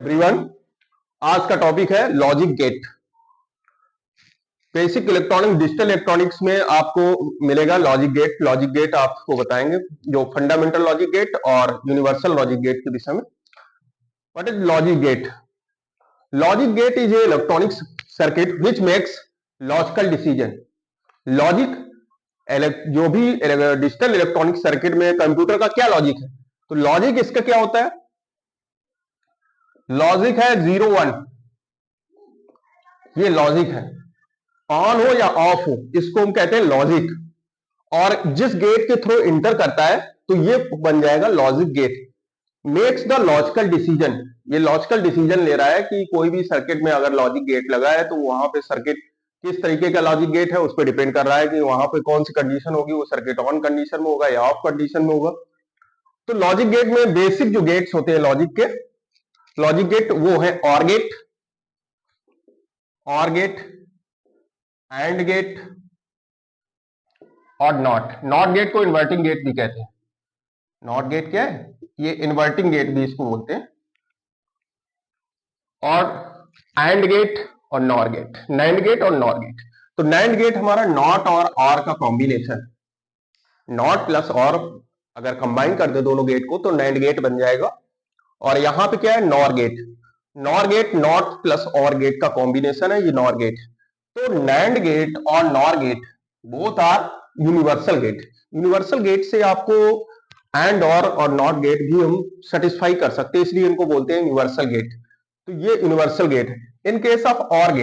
Everyone, आज का topic है logic gate. Basic electronic digital electronics में आपको मिलेगा लॉजिक गेट। लॉजिक गेट आपको बताएंगे जो फंडामेंटल लॉजिक गेट और यूनिवर्सल लॉजिक गेट के विषय में। What is logic gate? Logic gate is a electronic circuit which makes logical decision. Logic जो भी डिजिटल इलेक्ट्रॉनिक सर्किट में कंप्यूटर का क्या लॉजिक है, तो लॉजिक इसका क्या होता है? लॉजिक है 0 1, ये लॉजिक है। ऑन हो या ऑफ हो, इसको हम कहते हैं लॉजिक। और जिस गेट के थ्रू इंटर करता है तो ये बन जाएगा logic gate. Makes the logical decision, ये लॉजिकल डिसीजन ले रहा है कि कोई भी सर्किट में अगर लॉजिक गेट लगा है तो वहां पे सर्किट किस तरीके का लॉजिक गेट है उस पर डिपेंड कर रहा है कि वहां पे कौन सी कंडीशन होगी, वो सर्किट ऑन कंडीशन में होगा या ऑफ कंडीशन में होगा। तो लॉजिक गेट में बेसिक जो गेट्स होते हैं लॉजिक के, लॉजिक गेट वो है ऑर गेट, एंड गेट और नॉट गेट को इन्वर्टिंग गेट भी कहते हैं। नॉट गेट क्या है? ये इन्वर्टिंग गेट भी इसको बोलते हैं। और एंड गेट और नॉर गेट, नैंड गेट और नॉर गेट। तो नैंड गेट हमारा नॉट और ऑर का कॉम्बिनेशन, नॉट प्लस ऑर अगर कंबाइन कर दे दोनों गेट को तो नैंड गेट बन जाएगा। और यहां पे क्या है? NOR gate. NOR gate NOT plus OR gate का कॉम्बिनेशन है, ये नॉर गेट। तो नैंड गेट और NOR gate both are universal gate. Universal gate से आपको एंड और नॉट गेट भी हम सेटिस्फाई कर सकते हैं, इसलिए इनको बोलते हैं यूनिवर्सल गेट। तो ये यूनिवर्सल गेट है। इन केस ऑफ और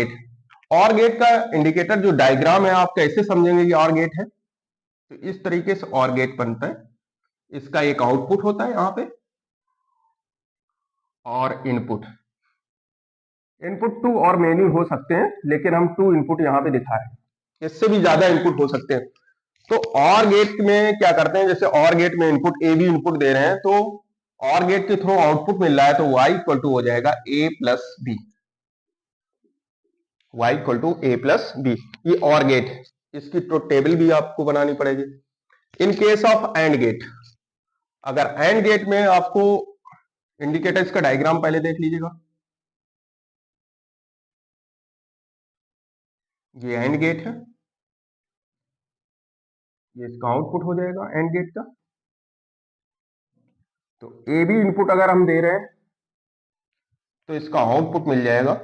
गेट का इंडिकेटर जो डायग्राम है आप कैसे समझेंगे कि और गेट है? तो इस तरीके से और गेट बनता है। इसका एक आउटपुट होता है यहां पे और इनपुट। इनपुट 2 और मेनी हो सकते हैं, लेकिन हम 2 इनपुट यहां पे दिखा रहे हैं, इससे भी ज्यादा इनपुट हो सकते हैं। तो और गेट में क्या करते हैं, जैसे और गेट में इनपुट ए भी इनपुट दे रहे हैं तो और गेट के थ्रू आउटपुट मिल रहा है तो y इक्वल टू हो जाएगा a plus B. y equal to a plus B, ये और गेट। इसकी तो टेबल भी आपको बनानी पड़ेगी। In case of AND gate, अगर एंड गेट में आपको इंडिकेटर्स का डायग्राम पहले देख लीजिएगा। ये एंड गेट है, ये इसका आउटपुट हो जाएगा एंड गेट का। तो ए बी इनपुट अगर हम दे रहे हैं तो इसका आउटपुट मिल जाएगा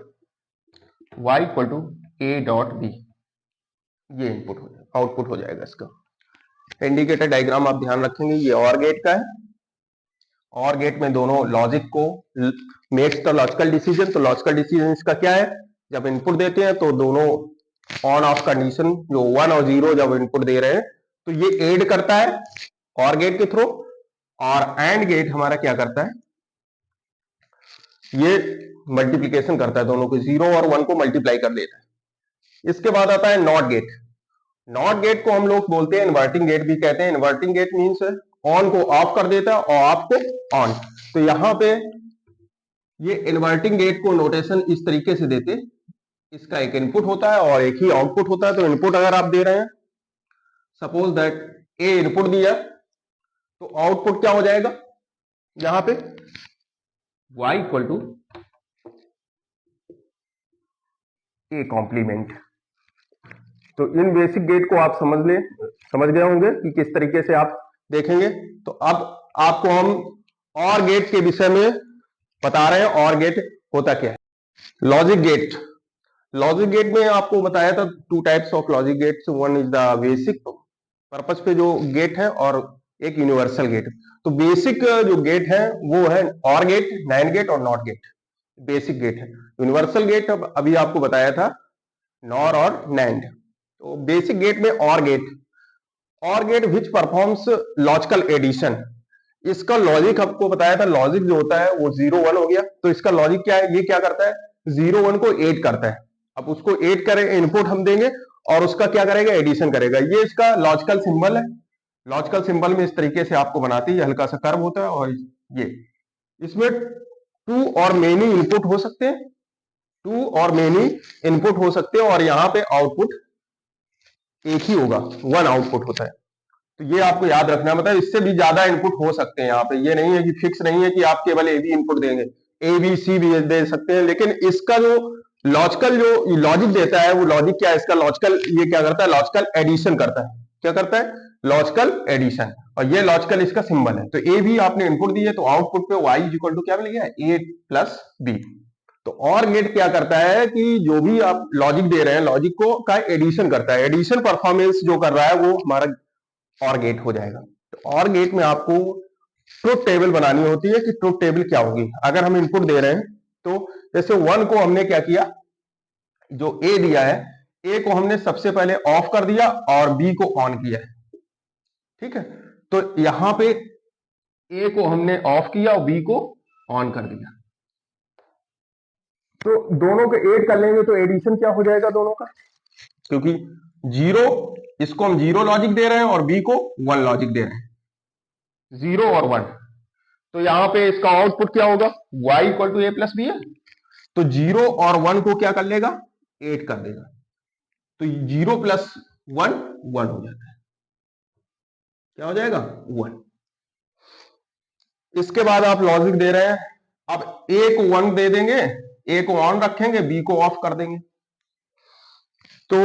y equal to A dot B. ये इनपुट हो जाएगा, आउटपुट हो जाएगा इसका। इंडिकेटर डायग्राम आप ध्यान रखेंगे, ये और गेट का है। और गेट में दोनों लॉजिक को मेक्स द लॉजिकल डिसीजन। तो लॉजिकल डिसीजन इसका क्या है? जब इनपुट देते हैं तो दोनों ऑन ऑफ कंडीशन जो 1 और 0 जब इनपुट दे रहे हैं तो ये ऐड करता है और गेट के थ्रू। और एंड गेट हमारा क्या करता है? ये मल्टीप्लीकेशन करता है, दोनों को 0 और 1 को मल्टीप्लाई कर देता है। इसके बाद आता है नॉट गेट। नॉट गेट को हम लोग बोलते हैं इन्वर्टिंग गेट भी कहते हैं। इन्वर्टिंग गेट मीन्स ऑन को ऑफ कर देता है और ऑफ को ऑन। तो यहां पे ये इन्वर्टिंग गेट को नोटेशन इस तरीके से देते, इसका एक इनपुट होता है और एक ही आउटपुट होता है। तो इनपुट अगर आप दे रहे हैं, सपोज दैट ए इनपुट दिया, तो आउटपुट क्या हो जाएगा यहां पे? y equal to A complement. तो इन बेसिक गेट को आप समझ गए होंगे कि किस तरीके से आप देखेंगे। तो अब आपको हम और गेट के विषय में बता रहे हैं। और गेट होता क्या है? Logic gate. लॉजिक गेट में आपको बताया था 2 types of logic gates. One is the basic purpose पे जो गेट है और एक यूनिवर्सल गेट। तो बेसिक जो गेट है वो है और गेट, नैंड गेट और नॉट गेट, बेसिक गेट है। यूनिवर्सल गेट अभी आपको बताया था नॉर और नैंड। तो बेसिक गेट में OR gate which performs logical addition. इसका लॉजिक आपको बताया था, लॉजिक जो होता है वो 0 1 हो गया। तो इसका लॉजिक क्या है? ये क्या करता है? 0 1 को ऐड करता है। अब उसको ऐड करें, इनपुट हम देंगे और उसका क्या करेगा? एडिशन करेगा। ये इसका लॉजिकल सिंबल है। लॉजिकल सिंबल में इस तरीके से आपको बनाती है, हल्का सा कर्व होता है। और ये इसमें 2 और मेनी इनपुट हो सकते हैं, 2 और मेनी इनपुट हो सकते हैं और यहां पे आउटपुट एक ही होगा, 1 आउटपुट होता है। तो ये आपको याद रखना है। मतलब इससे भी ज्यादा इनपुट हो सकते हैं यहाँ पे। ये नहीं है कि फिक्स नहीं है कि आप केवल ए बी इनपुट देंगे, ए बी सी भी दे सकते हैं, लेकिन इसका जो लॉजिकल जो लॉजिक देता है वो लॉजिक क्या है इसका, लॉजिकल ये क्या करता है, लॉजिकल एडिशन करता है। क्या करता है, लॉजिकल एडिशन, और ये लॉजिकल इसका सिंबल है। तो ए बी आपने इनपुट दिए तो आउटपुट पे y इक्वल टू क्या मिल गया, ए प्लस बी। तो और गेट क्या करता है कि जो भी आप लॉजिक दे रहे हैं लॉजिक को का एडिशन करता है, एडिशन परफॉर्मेंस जो कर रहा है वो हमारा और गेट हो जाएगा। तो और गेट में आपको ट्रुथ टेबल बनानी होती है कि ट्रुथ टेबल क्या होगी अगर हम इनपुट दे रहे हैं। तो जैसे 1 को हमने क्या किया, जो ए दिया है ए को हमने सबसे पहले ऑफ कर दिया और बी को ऑन किया है, ठीक है। तो यहां पे ए को हमने ऑफ किया और बी को ऑन कर दिया, तो दोनों को ऐड कर लेंगे तो एडिशन क्या हो जाएगा दोनों का, क्योंकि जीरो, इसको हम जीरो लॉजिक दे रहे हैं और बी को 1 लॉजिक दे रहे हैं, 0 और 1। तो यहां पे इसका आउटपुट क्या होगा, y equal to A plus B है। तो 0 और 1 को क्या कर लेगा, ऐड कर देगा, तो 0 प्लस 1 1 हो जाता है, क्या हो जाएगा 1। इसके बाद आप लॉजिक दे रहे हैं, अब ए को 1 दे देंगे, ए को ऑन रखेंगे, बी को ऑफ कर देंगे। तो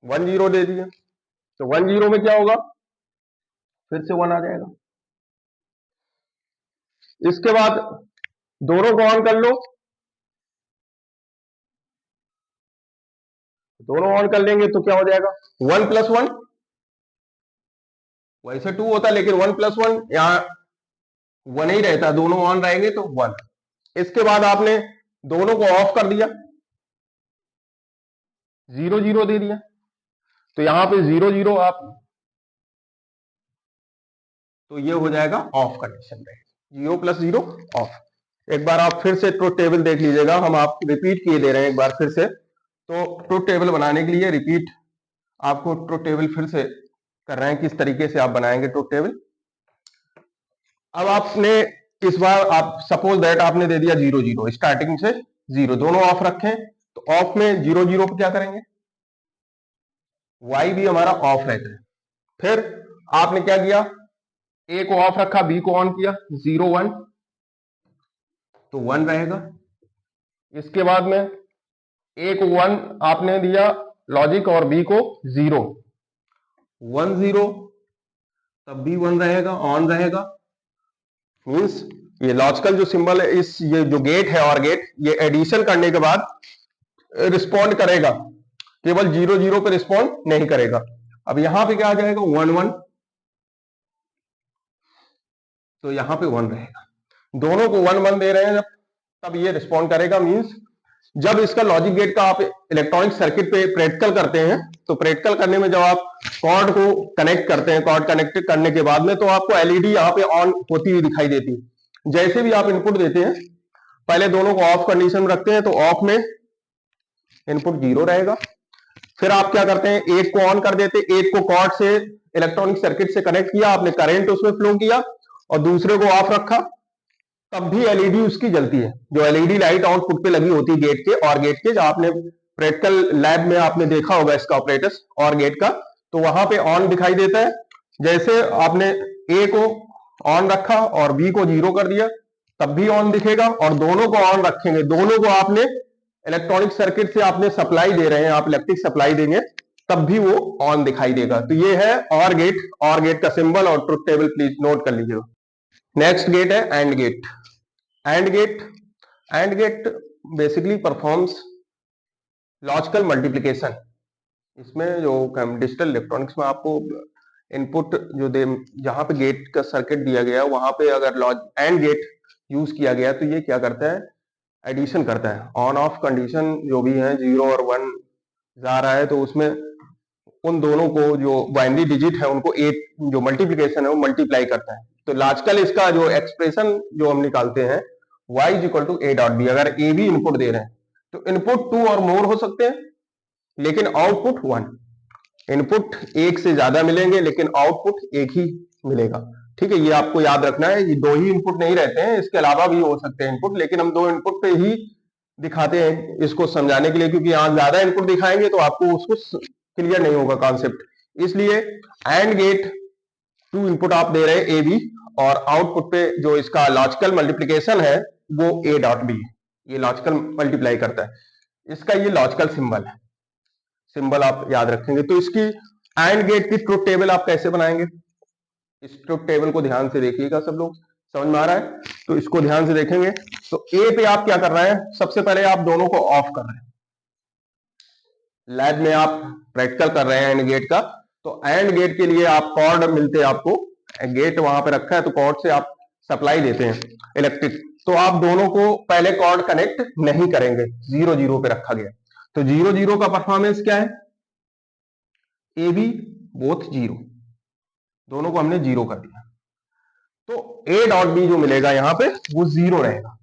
1 0 दे दिए, तो 1 0 में क्या होगा, फिर से 1 आ जाएगा। इसके बाद दोनों को ऑन कर लो, दोनों ऑन कर लेंगे तो क्या हो जाएगा, 1 प्लस 1, वैसे 2 होता है लेकिन 1 प्लस 1 यहां 1 ही रहता है, दोनों ऑन रहेंगे तो 1। इसके बाद आपने दोनों को ऑफ कर दिया, 0 0 दे दिया, तो यहां पे 0 0 आप, तो ये हो जाएगा ऑफ कंडीशन रहेगी, 0 प्लस 0 ऑफ। एक बार आप फिर से ट्रुथ टेबल देख लीजिएगा, हम आप रिपीट किए दे रहे हैं एक बार फिर से। तो ट्रुथ टेबल बनाने के लिए रिपीट आपको ट्रुथ टेबल फिर से कर रहे हैं, किस तरीके से आप बनाएंगे ट्रुथ टेबल। अब आपने इस बार आप सपोज दैट आपने दे दिया 0 0, स्टार्टिंग से 0, दोनों ऑफ रखें, तो ऑफ में 0 0 पे क्या करेंगे, y भी हमारा ऑफ रहता है। फिर आपने क्या किया, ए को ऑफ रखा, बी को ऑन किया, 0 1, तो 1 रहेगा। इसके बाद में ए को 1 आपने दिया लॉजिक और बी को 0, 1 0, तब भी 1 रहेगा, ऑन रहेगा। मींस ये लॉजिकल जो सिंबल है, इस ये जो गेट है और गेट, ये एडिशन करने के बाद रिस्पॉन्ड करेगा, केवल 0 0 पे रिस्पॉन्ड नहीं करेगा। अब यहां पे क्या आ जाएगा, 1 1, तो यहां पे 1 रहेगा। दोनों को 1 1 दे रहे हैं जब, तब ये रिस्पॉन्ड करेगा। मींस जब इसका लॉजिक गेट का आप इलेक्ट्रॉनिक सर्किट पे प्रैक्टिकल करते हैं, तो प्रैक्टिकल करने में जब आप कॉर्ड को कनेक्ट करते हैं, कॉर्ड कनेक्ट करने के बाद में तो आपको एलईडी यहाँ पे ऑन होती हुई दिखाई देती है। जैसे भी आप इनपुट देते हैं, पहले दोनों को ऑफ कंडीशन में रखते हैं, तो ऑफ में इनपुट 0 रहेगा। फिर आप क्या करते हैं, एक को ऑन कर देते, एक को कॉर्ड से इलेक्ट्रॉनिक सर्किट से कनेक्ट किया आपने, करंट उसमें फ्लो किया, और दूसरे को ऑफ रखा, तब भी एलईडी उसकी जलती है। जो एलईडी लाइट आउटपुट पे लगी होती है गेट के और गेट के, जो आपने प्रैक्टिकल लैब में आपने देखा होगा इसका ऑपरेटर्स और गेट का, तो वहां पे ऑन दिखाई देता है। जैसे आपने ए को ऑन रखा और बी को 0 कर दिया, तब भी ऑन दिखेगा, और दोनों को ऑन रखेंगे, दोनों को आपने इलेक्ट्रॉनिक सर्किट से आपने सप्लाई दे रहे हैं, आप इलेक्ट्रिक सप्लाई देंगे, तब भी वो ऑन दिखाई देगा। तो ये है और गेट का सिंबल और ट्रुथ टेबल, प्लीज नोट कर लीजिएगा। नेक्स्ट गेट है AND gate. AND gate basically performs logical multiplication. इसमें जो डिजिटल इलेक्ट्रॉनिक्स में आपको इनपुट जो दे, जहां पे गेट का सर्किट दिया गया वहां पे अगर एंड गेट यूज किया गया, तो ये क्या करता है, एडिशन करता है। ऑन ऑफ कंडीशन जो भी है, 0 और 1 जा रहा है, तो उसमें उन दोनों को जो बाइनरी डिजिट है उनको एट, जो मल्टीप्लिकेशन है वो मल्टीप्लाई करता है। तो लॉजिकल इसका जो एक्सप्रेशन जो हम निकालते हैं, y equal to A dot B. अगर ए भी इनपुट दे रहे हैं तो इनपुट 2 और मोर हो सकते हैं, लेकिन आउटपुट 1। इनपुट एक से ज्यादा मिलेंगे लेकिन आउटपुट एक ही मिलेगा, ठीक है। ये आपको याद रखना है, ये 2 ही इनपुट नहीं रहते हैं, इसके अलावा भी हो सकते हैं इनपुट, लेकिन हम 2 इनपुट पे ही दिखाते हैं इसको समझाने के लिए, क्योंकि यहां ज्यादा इनपुट दिखाएंगे तो आपको उसको क्लियर नहीं होगा कॉन्सेप्ट। इसलिए एंड गेट टू इनपुट आप दे रहे हैं ए बी, और आउटपुट पे जो इसका लॉजिकल मल्टीप्लिकेशन है वो ए डॉट बी, ये लॉजिकल मल्टीप्लाई करता है, इसका ये लॉजिकल सिंबल है, सिंबल आप याद रखेंगे। तो इसकी एंड गेट की ट्रुथ टेबल आप कैसे बनाएंगे, इस ट्रुथ टेबल को ध्यान से देखिएगा, सब लोग समझ में आ रहा है? तो इसको ध्यान से देखेंगे। तो ए पे आप क्या कर रहे हैं, सबसे पहले आप दोनों को ऑफ कर रहे हैं, लैब में आप प्रैक्टिकल कर रहे हैं एंड गेट का, तो एंड गेट के लिए आप कॉर्ड मिलते हैं आपको, गेट वहां पे रखा है तो कॉर्ड से आप सप्लाई देते हैं इलेक्ट्रिक, तो आप दोनों को पहले कॉर्ड कनेक्ट नहीं करेंगे, 0 0 पे रखा गया। तो 0 0 का परफॉर्मेंस क्या है, ए बी बोथ 0, दोनों को हमने 0 कर दिया, तो ए डॉट बी जो मिलेगा यहां पे वो 0 रहेगा,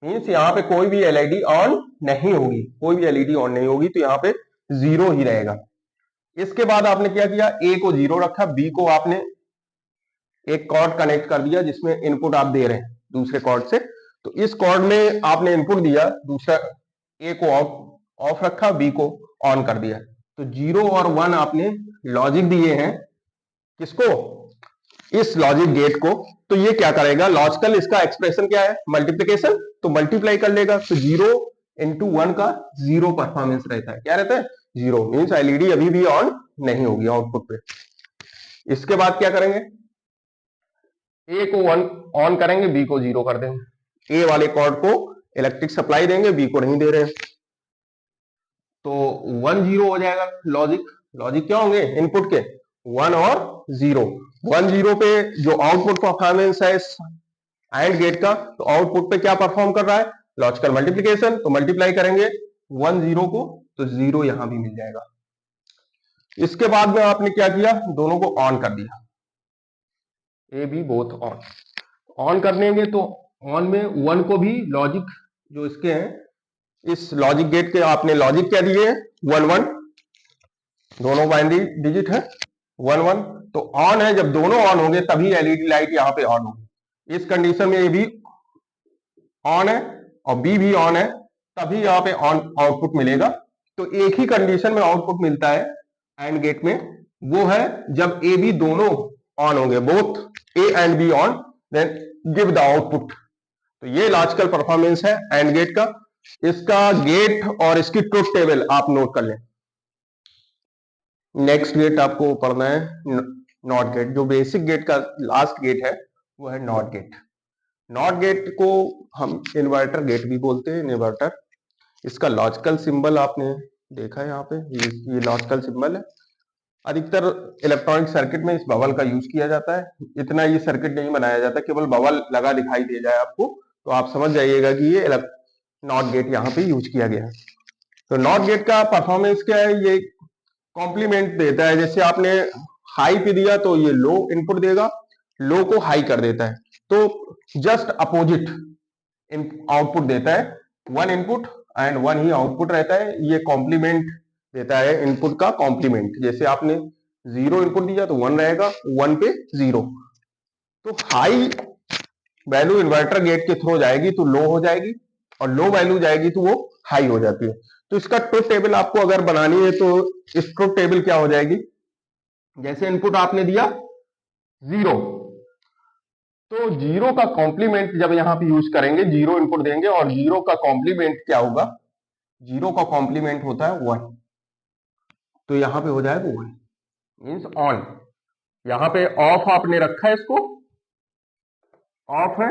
मीन्स यहां पे कोई भी एलईडी ऑन नहीं होगी, कोई भी एलईडी ऑन नहीं होगी, तो यहां पे 0 ही रहेगा। इसके बाद आपने क्या किया, ए को 0 रखा, बी को आपने एक कॉर्ड कनेक्ट कर दिया जिसमें इनपुट आप दे रहे हैं दूसरे कॉर्ड से, तो इस कॉर्ड में आपने इनपुट दिया, दूसरा ए को ऑफ रखा, बी को ऑन कर दिया, तो 0 और 1 आपने लॉजिक दिए हैं किसको, इस लॉजिक गेट को। तो ये क्या करेगा, लॉजिकल इसका एक्सप्रेशन क्या है, मल्टीप्लीकेशन, तो मल्टीप्लाई कर लेगा, तो 0 इंटू 1 का 0 परफॉर्मेंस रहता है, क्या रहता है 0, मीन्स एलईडी अभी भी ऑन नहीं होगी आउटपुट पे। इसके बाद क्या करेंगे, ए को 1 ऑन करेंगे, बी को 0 कर देंगे, ए वाले कॉर्ड को इलेक्ट्रिक सप्लाई देंगे, बी को नहीं दे रहे हैं, तो 1 0 हो जाएगा लॉजिक, लॉजिक क्या होंगे इनपुट के 1 और 0, 1 0 पे जो आउटपुट परफॉर्मेंस है एंड गेट का, तो आउटपुट पे क्या परफॉर्म कर रहा है, लॉजिकल मल्टीप्लिकेशन, तो मल्टीप्लाई करेंगे 1 0 को, तो 0 यहां भी मिल जाएगा। इसके बाद में आपने क्या किया, दोनों को ऑन कर दिया, A B both on, on कर देंगे तो ऑन में 1 को भी लॉजिक जो इसके हैं, इस लॉजिक गेट के आपने लॉजिक क्या दिए हैं 1 1, दोनों बाइनरी डिजिट है 1 1, तो ऑन है, जब दोनों ऑन होंगे तभी एलईडी लाइट यहां पे ऑन होगी, इस कंडीशन में ए भी ऑन है और बी भी ऑन है, तभी यहां पे ऑन आउटपुट मिलेगा। तो एक ही कंडीशन में आउटपुट मिलता है एंड गेट में, वो है जब ए बी दोनों ऑन होंगे, both A and B on, then give the output. तो ये लॉजिकल परफॉर्मेंस है एंड गेट का, इसका गेट और इसकी ट्रुथ टेबल आप नोट कर लें। नेक्स्ट गेट आपको पढ़ना है नॉट गेट, जो बेसिक गेट का लास्ट गेट है वो है नॉट गेट। नॉट गेट को हम इन्वर्टर गेट भी बोलते हैं, इन्वर्टर, इसका लॉजिकल सिंबल आपने देखा है यहाँ पे, ये लॉजिकल सिंबल है। अधिकतर इलेक्ट्रॉनिक सर्किट में इस बबल का यूज किया जाता है, इतना ये सर्किट नहीं बनाया जाता, केवल बबल लगा दिखाई दे जाए आपको तो आप समझ जाइएगा कि ये नॉट गेट यहाँ पे यूज किया गया है। तो नॉट गेट का परफॉर्मेंस क्या है, ये कॉम्प्लीमेंट देता है, जैसे आपने हाई पे दिया तो ये लो इनपुट देगा, लो को हाई कर देता है, तो जस्ट अपोजिट आउटपुट देता है, 1 इनपुट एंड 1 ही आउटपुट रहता है, ये कॉम्प्लीमेंट देता है इनपुट का कॉम्प्लीमेंट, जैसे आपने 0 इनपुट दिया तो 1 रहेगा, 1 पे 0, तो हाई वैल्यू इन्वर्टर गेट के थ्रू जाएगी तो लो हो जाएगी, और लो वैल्यू जाएगी तो वो हाई हो जाती है। तो इसका ट्रुथ टेबल आपको अगर बनानी है तो इस ट्रुथ टेबल क्या हो जाएगी, जैसे इनपुट आपने दिया 0, तो 0 का कॉम्प्लीमेंट जब यहां पे यूज करेंगे, 0 इनपुट देंगे और 0 का कॉम्प्लीमेंट क्या होगा, 0 का कॉम्प्लीमेंट होता है 1, तो यहां पे हो जाएगा 1, मीन्स ऑन। यहां पे ऑफ आपने रखा है, इसको ऑफ है,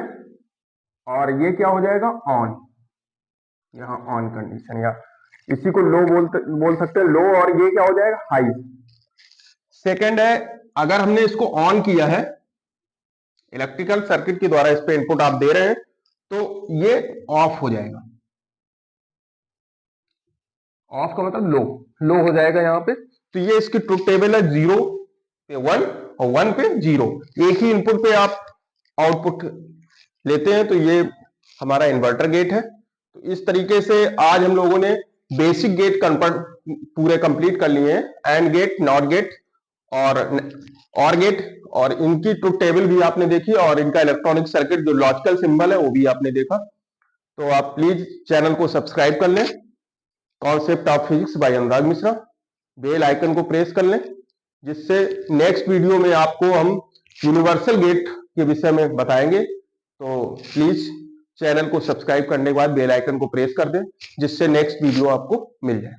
और ये क्या हो जाएगा ऑन, यहां ऑन कंडीशन, या इसी को लो बोल सकते हैं लो, और ये क्या हो जाएगा हाई। सेकंड है, अगर हमने इसको ऑन किया है इलेक्ट्रिकल सर्किट के द्वारा, इस पे इनपुट आप दे रहे हैं, तो ये ऑफ हो जाएगा, ऑफ का मतलब लो, लो हो जाएगा यहां पे। तो ये इसकी ट्रुथ टेबल है, 0 पे 1 और 1 पे 0, एक ही इनपुट पे आप आउटपुट लेते हैं, तो ये हमारा इन्वर्टर गेट है। तो इस तरीके से आज हम लोगों ने बेसिक गेट पूरे कंप्लीट कर लिए हैं, एंड गेट, नॉट गेट और गेट, और इनकी ट्रुथ टेबल भी आपने देखी, और इनका इलेक्ट्रॉनिक सर्किट जो लॉजिकल सिंबल है वो भी आपने देखा। तो आप प्लीज चैनल को सब्सक्राइब कर लें, concept of physics by Anurag Mishra, bell icon को प्रेस कर लें, जिससे नेक्स्ट वीडियो में आपको हम यूनिवर्सल गेट के विषय में बताएंगे। तो प्लीज चैनल को सब्सक्राइब करने के बाद बेल आइकन को प्रेस कर दें, जिससे नेक्स्ट वीडियो आपको मिल जाए।